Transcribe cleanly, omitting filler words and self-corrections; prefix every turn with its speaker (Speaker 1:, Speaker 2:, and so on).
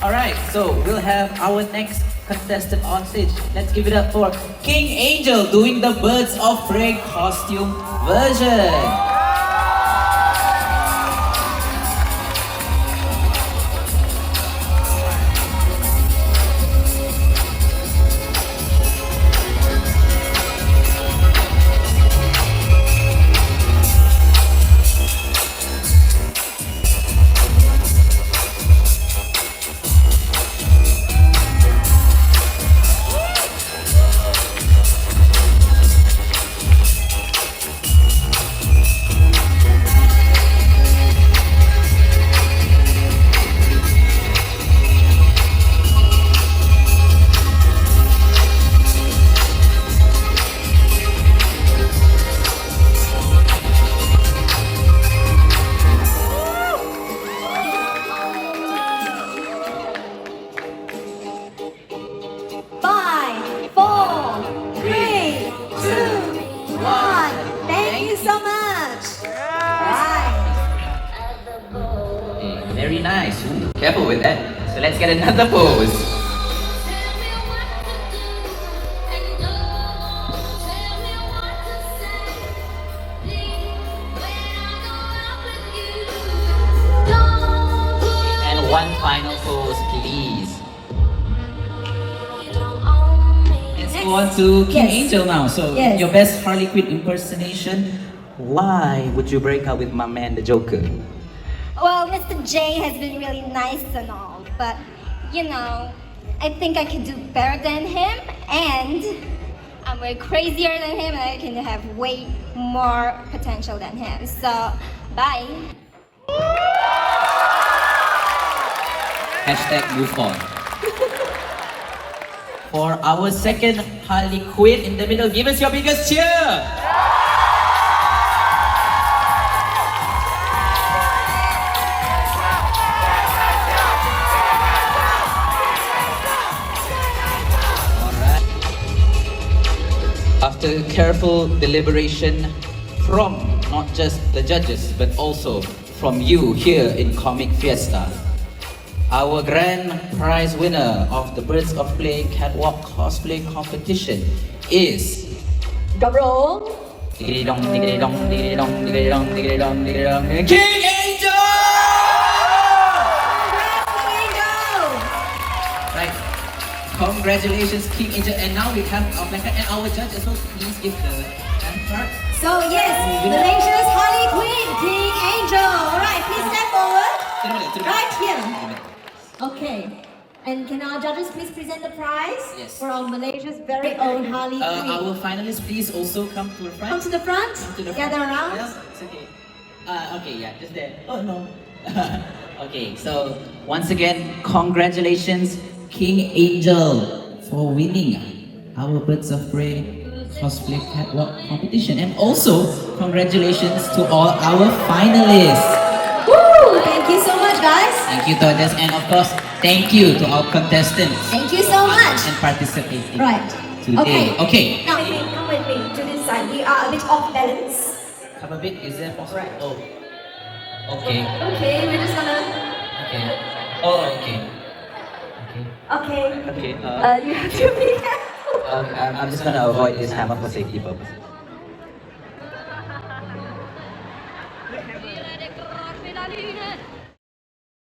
Speaker 1: Alright, so we'll have our next contestant on stage. Let's give it up for King Angel doing the Birds of Prey costume version. Very nice. Ooh, careful with that. So let's get another pose. And one final pose, please. Let's go on to King Angel now. So your best Harley Quinn impersonation. Why would you break up with my man, the Joker?
Speaker 2: Well, Mr. J has been really nice and all, but you know, I think I can do better than him, and I'm way crazier than him, and I can have way more potential than him. So, bye.
Speaker 1: Hashtag move on. For our second Harley Quinn in the middle, give us your biggest cheer! After careful deliberation from not just the judges but also from you here in Comic Fiesta, our grand prize winner of the Birds of Prey Catwalk Cosplay Competition is King Angel! Right. Congratulations, King Angel. And now we have our blanket and our judge as well. Please give the hand card.
Speaker 2: So yes, Malaysia's Harley Quinn, King Angel. Alright, please step forward. Right here. Okay. And can our judges please present the prize?
Speaker 1: Yes.
Speaker 2: For our Malaysia's very own Harley Quinn.
Speaker 1: Our finalists, please also come to the front.
Speaker 2: Come to the front. Gather around.
Speaker 1: Yes, it's okay. Okay, yeah, just there. Oh no. Okay, so once again, congratulations, King Angel, for winning our Birds of Prey Cosplay Catwalk competition. And also, congratulations to all our finalists.
Speaker 2: Woo! Thank you so much, guys.
Speaker 1: Thank you, Todas. And of course, thank you to our contestants.
Speaker 2: Thank you so much.
Speaker 1: And participating.
Speaker 2: Right.
Speaker 1: Today. Okay.
Speaker 2: Now, come with me to this side. We are a bit off balance.
Speaker 1: Come a bit, is that possible?
Speaker 2: Right.
Speaker 1: Oh. Okay.
Speaker 2: Okay, we're just gonna...
Speaker 1: Okay. Oh, okay.
Speaker 2: Okay.
Speaker 1: Okay.
Speaker 2: You have to be careful.
Speaker 1: I'm just gonna avoid this hammer for safety purposes.